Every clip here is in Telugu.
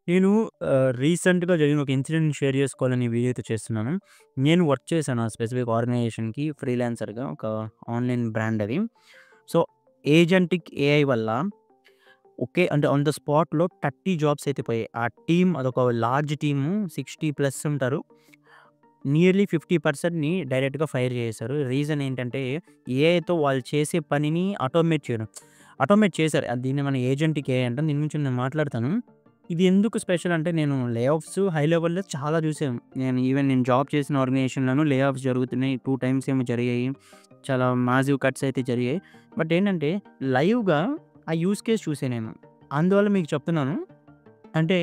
నేను రీసెంట్‌గా జరిగిన ఒక ఇన్సిడెంట్ షేర్ చేసుకోవాలని ఈ వీడియో అయితే చేస్తున్నాను. నేను వర్క్ చేశాను ఆ స్పెసిఫిక్ ఆర్గనైజేషన్‌కి ఫ్రీలాన్సర్‌గా ఒక ఆన్‌లైన్ బ్రాండ్ అది. సో, ఏజెంటిక్ ఏఐ వల్ల ఒకే అంటే ఆన్ ద స్పాట్‌లో 30 జాబ్స్ అయితే పోయాయి. ఆ టీమ్ అదొక లార్జ్ టీము 60 ప్లస్ ఉంటారు. నియర్లీ 50%ని డైరెక్ట్‌గా ఫైర్ చేసేసారు. రీజన్ ఏంటంటే ఏఐతో వాళ్ళు చేసే పనిని ఆటోమేట్ చేయడం. ఆటోమేట్ చేశారు. దీన్ని మనం ఏజెంటిక్ ఏఐ అంటాం. దీని గురించి నేను మాట్లాడతాను. ఇది ఎందుకు స్పెషల్ అంటే నేను లే ఆఫ్స్ హై లెవెల్‌లో చాలా చూసాను. నేను జాబ్ చేసిన ఆర్గనైజేషన్‌లోనూ లే ఆఫ్స్ జరుగుతున్నాయి. 2 టైమ్స్ ఏమో జరిగాయి. చాలా మాసివ్ కట్స్ అయితే జరిగాయి. బట్ ఏంటంటే లైవ్‌గా ఆ యూజ్ కేస్ చూసా నేను. అందువల్ల మీకు చెప్తున్నాను. అంటే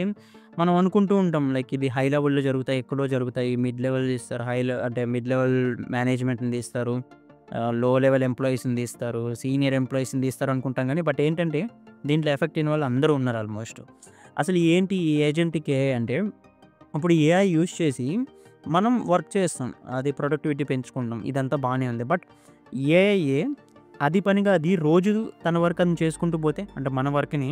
మనం అనుకుంటూ ఉంటాం లైక్ ఇది హై లెవెల్‌లో జరుగుతాయి. ఎక్కడో జరుగుతాయి. మిడ్ లెవెల్ తీస్తారు. అంటే మిడ్ లెవెల్ మేనేజ్మెంట్‌ని తీస్తారు. లో లెవెల్ ఎంప్లాయీస్‌ని తీస్తారు. సీనియర్ ఎంప్లాయీస్‌ని తీస్తారు అనుకుంటాం గానీ బట్ ఏంటంటే దీంట్లో ఎఫెక్ట్ అయిన వాళ్ళు అందరూ ఉన్నారు ఆల్‌మోస్ట్. అసలు ఏంటి ఈ ఏజెంటిక్ ఏఐ అంటే ఇప్పుడు ఏఐ యూజ్ చేసి మనం వర్క్ చేస్తాం. అది ప్రొడక్టివిటీ పెంచుకుంటాం. ఇదంతా బానే ఉంది. బట్ ఏఐ అది పనిగా అది రోజు తన వర్క్ అది చేసుకుంటూ పోతే అంటే మన వర్క్‌ని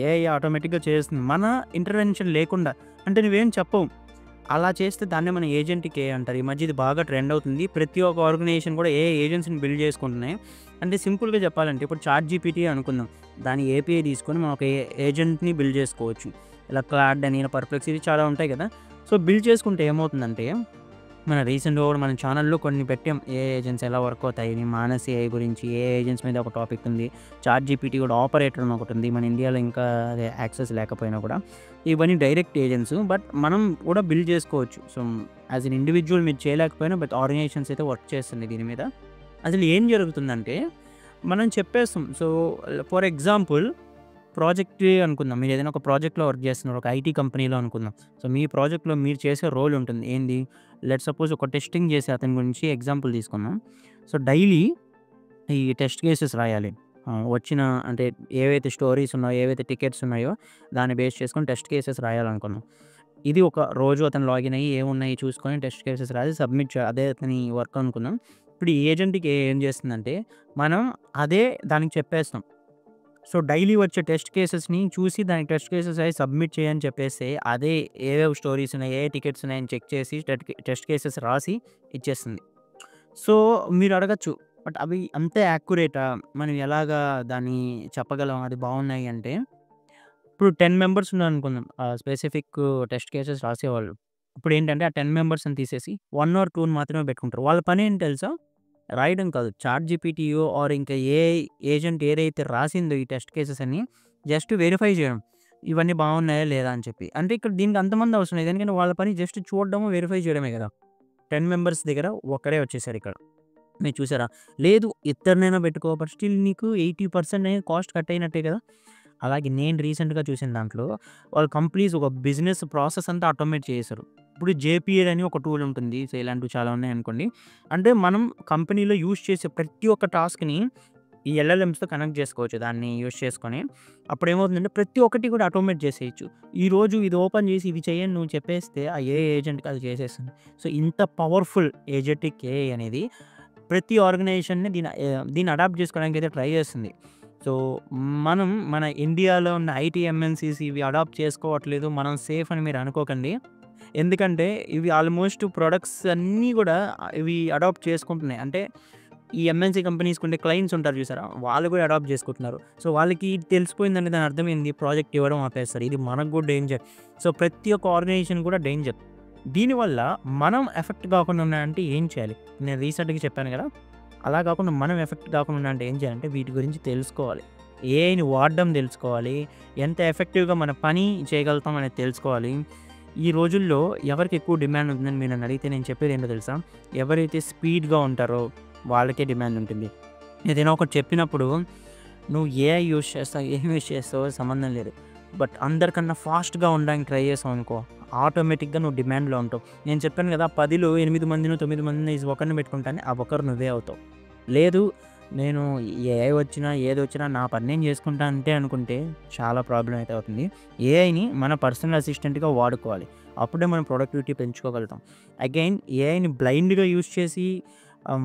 ఏఐ ఆటోమేటిక్‌గా చేస్తుంది. మన ఇంటర్వెన్షన్ లేకుండా. అంటే నువ్వేం చెప్పవు. అలా చేస్తే దాన్నే మనం ఏజెంటిక్ ఏఐ అంటారు. ఈ మధ్య ఇది బాగా ట్రెండ్ అవుతుంది. ప్రతి ఒక్క ఆర్గనైజేషన్ కూడా ఏఐ ఏజెన్సీని బిల్డ్ చేసుకుంటున్నాయి. అంటే సింపుల్‌గా చెప్పాలంటే ఇప్పుడు చాట్‌జీపీటీ అనుకుందాం. దాని ఏపీఐ తీసుకొని మనం ఒక ఏజెంట్‌ని బిల్డ్ చేసుకోవచ్చు. ఇలా క్లాడ్ అని, పర్‌ప్లెక్సిటీ చాలా ఉంటాయి కదా! సో, బిల్డ్ చేసుకుంటే ఏమవుతుందంటే మన రీసెంట్‌గా కూడా మన ఛానెల్‌లో కొన్ని పెట్టాం. ఏఐ ఏజెంట్స్ ఎలా వర్క్ అవుతాయని, మానస్ ఏఐ గురించి, ఏఐ ఏజెంట్స్ మీద ఒక టాపిక్ ఉంది. చాట్‌జీపీటీ కూడా ఆపరేటర్ అని ఒకటుంది. మన ఇండియాలో ఇంకా అదే యాక్సెస్ లేకపోయినా కూడా. ఇవన్నీ డైరెక్ట్ ఏజెంట్స్. బట్ మనం కూడా బిల్డ్ చేసుకోవచ్చు. సో, యాస్ ఎన్ ఇండివిడ్యువల్ మీరు చేయలేకపోయినా బట్ ఆర్గనైజేషన్స్ అయితే వర్క్ చేస్తున్నాయి దీని మీద. అసలు ఏం జరుగుతుందంటే మనం చెప్పేస్తాం. సో, ఫర్ ఎగ్జాంపుల్ ప్రాజెక్టే అనుకుందాం. మీరేదైనా ఒక ప్రాజెక్ట్‌లో వర్క్ చేస్తున్నారు. ఒక ఐటీ కంపెనీలో అనుకుందాం. సో, మీ ప్రాజెక్ట్‌లో మీరు చేసే రోల్ ఉంటుంది. ఏంది? లెట్స్ సపోజ్ ఒక టెస్టింగ్ చేసే అతని గురించి ఎగ్జాంపుల్ తీసుకుందాం. సో, డైలీ ఈ టెస్ట్ కేసెస్ రాయాలి. వచ్చిన అంటే ఏవైతే స్టోరీస్ ఉన్నాయో, ఏవైతే టికెట్స్ ఉన్నాయో దాన్ని బేస్ చేసుకొని టెస్ట్ కేసెస్ రాయాలనుకున్నాం. ఇది ఒక రోజు అతను లాగిన్ అయ్యి ఏమున్నాయి చూసుకొని టెస్ట్ కేసెస్ రాసి సబ్మిట్ అదే అతని వర్క్ అనుకుందాం. ఇప్పుడు ఈ ఏజెంట్‌కి ఏం చేస్తుందంటే మనం అదే దానికి చెప్పేస్తాం. సో, డైలీ వచ్చే టెస్ట్ కేసెస్‌ని చూసి దానికి టెస్ట్ కేసెస్ అయి సబ్మిట్ చేయని చెప్పేస్తే, అదే ఏవేవి స్టోరీస్ ఉన్నాయి, ఏ టికెట్స్ ఉన్నాయని చెక్ చేసి టెస్ట్ కేసెస్ రాసి ఇచ్చేస్తుంది. సో, మీరు అడగొచ్చు. బట్ అవి అంతే యాక్యురేటా? మనం ఎలాగా దాన్ని చెప్పగలం అది బావున్నాయి అంటే, ఇప్పుడు 10 మెంబర్స్ ఉన్నారనుకుందాం. స్పెసిఫిక్ టెస్ట్ కేసెస్ రాసేవాళ్ళు. ఇప్పుడేంటంటే ఆ 10 మెంబర్స్‌ని తీసేసి 1 ఆర్ 2ని మాత్రమే పెట్టుకుంటారు. వాళ్ళ పనేంటి తెలుసా? రాయడం కాదు. చాట్‌జీపీటీయో ఆర్ ఇంకా ఏఐ ఏజెంట్ ఏదైతే రాసిందో ఈ టెస్ట్ కేసెస్ అన్ని జస్ట్ వెరిఫై చేయడం. ఇవన్నీ బాగున్నాయా లేదా అని చెప్పి. అంటే ఇక్కడ దీనికి అంతమంది అవసరం లేదు. ఎందుకంటే వాళ్ళ పని జస్ట్ చూడడము, వెరిఫై చేయడమే కదా! 10 మెంబర్స్ దగ్గర ఒక్కడే వచ్చేసారిక్కడ. మీరు చూసారా? లేదు ఇద్దరినైనా పెట్టుకో బట్ స్టిల్ నీకు 80% అనేది కాస్ట్ కట్ అయినట్టే కదా! అలాగే నేను రీసెంట్‌గా చూసిన దాంట్లో వాళ్ళు ఒక బిజినెస్ ప్రాసెస్ అంతా ఆటోమేట్ చేసేసారు. ఇప్పుడు జేపీఎల్ అని ఒక టూల్ ఉంటుంది. సో, ఇలాంటివి చాలా ఉన్నాయనుకోండి. అంటే మనం కంపెనీలో యూజ్ చేసే ప్రతి ఒక్క టాస్క్‌ని ఈ ఎల్ఎల్ఎమ్స్‌తో కనెక్ట్ చేసుకోవచ్చు. దాన్ని యూజ్ చేసుకొని. అప్పుడేమవుతుందంటే ప్రతి ఒక్కటి కూడా ఆటోమేట్ చేసేయొచ్చు. ఈరోజు ఇది ఓపెన్ చేసి ఇవి చేయండి నువ్వు చెప్పేస్తే ఆ ఏఐ ఏజెంట్‌కి అది చేసేస్తుంది. సో, ఇంత పవర్‌ఫుల్ ఏజెంటిక్ ఏఐ అనేది ప్రతి ఆర్గనైజేషన్‌ని దీన్ని అడాప్ట్ చేసుకోవడానికైతే ట్రై చేస్తుంది. సో, మన ఇండియాలో ఉన్న ఐటీ ఎంఎన్‌సీస్ ఇవి అడాప్ట్ చేసుకోవట్లేదు. మనం సేఫ్ అని మీరు అనుకోకండి. ఎందుకంటే ఇవి ఆల్మోస్ట్ ప్రొడక్ట్స్ అన్నీ గూడా ఇవి అడాప్ట్ చేసుకుంటున్నాయి. అంటే ఈ ఎంఎన్‌సీ కంపెనీస్‌కుండే క్లయింట్స్ ఉంటారు చూసారా? వాళ్ళు కూడా అడాప్ట్ చేసుకుంటున్నారు. సో, వాళ్ళకి ఇది తెలిసిపోయిందంటే దాని అర్థం ఏంది? ప్రాజెక్ట్ ఇవ్వడం ఆపేస్తారు. ఇది మనకు కూడా డేంజర్. సో, ప్రతి ఒక్క ఆర్గనైజేషన్ కూడా డేంజర్. దీనివల్ల మనం ఎఫెక్ట్ కాకుండా ఉండాలంటే ఏం చేయాలి? నేను రీసెంట్‌గా చెప్పాను గదా! అలా కాకుండా మనం ఎఫెక్ట్ కాకుండా ఉండాలంటే ఏం చేయాలంటే వీటి గురించి తెలుసుకోవాలి. ఏఐని వాడడం తెలుసుకోవాలి. ఎంత ఎఫెక్టివ్‌గా మన పని చేయగలుగుతాం అనేది తెలుసుకోవాలి. ఈ రోజుల్లో ఎవరికి ఎక్కువ డిమాండ్ ఉందని మీరు నన్ను అడిగితే నేను చెప్పేదేంటో తెలుసా? ఎవరైతే స్పీడ్‌గా ఉంటారో వాళ్ళకే డిమాండ్ ఉంటుంది. ఏదైనా ఒకటి చెప్పినప్పుడు నువ్వు ఏఐ యూజ్ చేస్తావు, ఏం యూజ్ చేస్తావో సంబంధం లేదు. బట్ అందరికన్నా ఫాస్ట్‌గా ఉండడానికి ట్రై చేసావనుకో, ఆటోమేటిక్‌గా నువ్వు డిమాండ్‌లో ఉంటావు. నేను చెప్పాను కదా! 10లో 8 మందినో, 9 మందిని ఒకరిని పెట్టుకుంటాను. ఆ ఒకరు నువ్వే అవుతావు. లేదు నేను ఏఐ వచ్చినా, ఏదొచ్చినా నా పని నేను చేసుకుంటా అంతే అనుకుంటే చాలా ప్రాబ్లమ్ అయితే అవుతుంది. ఏఐని మన పర్సనల్ అసిస్టెంట్‌గా వాడుకోవాలి. అప్పుడే మనం ప్రొడక్టివిటీ పెంచుకోగలుగుతాం. అగైన్ ఏఐని బ్లైండ్‌గా యూజ్ చేసి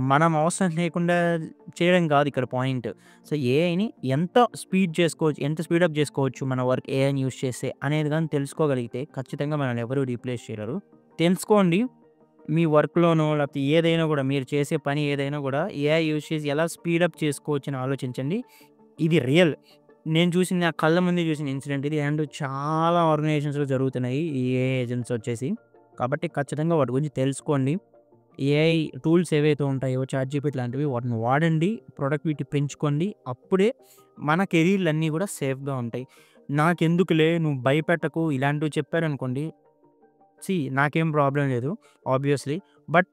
మనం అవసరం లేకుండా చేయడం కాదు ఇక్కడ పాయింట్. సో, ఏఐని ఎంత స్పీడ్ చేసుకోవచ్చు, ఎంత స్పీడప్ చేసుకోవచ్చు మన వర్క్ ఏఐని యూజ్ చేస్తే అనేది గాని తెలుసుకోగలిగితే ఖచ్చితంగా మనల్ని ఎవరు రీప్లేస్ చేయలేరు. తెలుసుకోండి. మీ వర్క్‌లోనో లేకపోతే ఏదైనా గూడా మీరు చేసే పని ఏదైనా గూడా ఏఐ యూజ్ చేసి ఎలా స్పీడప్ చేసుకోవచ్చని ఆలోచించండి. ఇది రియల్. నేను చూసింది నా కళ్ళ ముందే చూసిన ఇన్సిడెంట్ ఇది. అండ్ చాలా ఆర్గనైజేషన్స్‌లో జరుగుతున్నాయి ఈ ఏఐ ఏజెంట్స్ వచ్చేసి. కాబట్టి ఖచ్చితంగా వాటి గురించి తెలుసుకోండి. ఏఐ టూల్స్ ఏవైతే ఉంటాయో చాట్‌జీపీటీ లాంటివి వాటిని వాడండి. ప్రొడక్టివిటీ పెంచుకోండి. అప్పుడే మన కెరీర్‌లన్నీ గూడా సేఫ్‌గా ఉంటాయి. నాకెందుకులే నువ్వు భయపెట్టకు ఇలాంటివి చెప్పారనుకోండి, నాకేం ప్రాబ్లమ్ లేదు ఆబ్వియస్‌లీ. బట్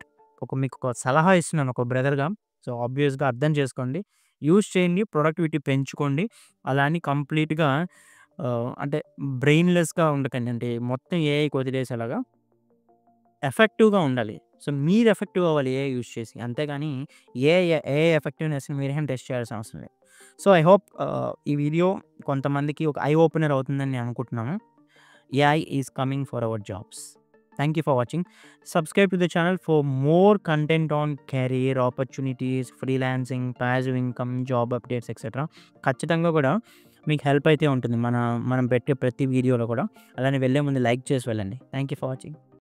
మీకు ఒక సలహా ఇస్తున్నాను ఒక బ్రదర్‌గా. సో, ఆబ్వియస్‌గా అర్థం చేసుకోండి. యూజ్ చేయండి. ప్రొడక్టివిటీ పెంచుకోండి. అలా అని కంప్లీట్‌గా అంటే బ్రెయిన్‌లెస్‌గా ఉండకండి. అంటే మొత్తం ఏఐకి వదిలేసేలాగా ఎఫెక్టివ్‌గా ఉండాలి. సో, మీరు ఎఫెక్టివ్ అవ్వాలి ఏఐ యూజ్ చేసి. అంతేగాని ఏఐ ఎఫెక్టివ్‌నెస్‌ని మీరేం టెస్ట్ చేయాల్సిన అవసరం లేదు. సో, ఐ హోప్ ఈ వీడియో కొంతమందికి ఒక ఐ ఓపెనర్ అవుతుందని నేను అనుకుంటున్నాను. AI is coming for our jobs. Thank you for watching. Subscribe to the channel for more content on career opportunities, freelancing, passive income, job updates, etc. ఖచ్చితంగా కూడా మీకు హెల్ప్ అయితే ఉంటుంది. మనం పెట్టే ప్రతి వీడియోలో కూడా. అలానే వెళ్ళే ముందు లైక్ చేసి వెళ్ళండి. Thank you for watching.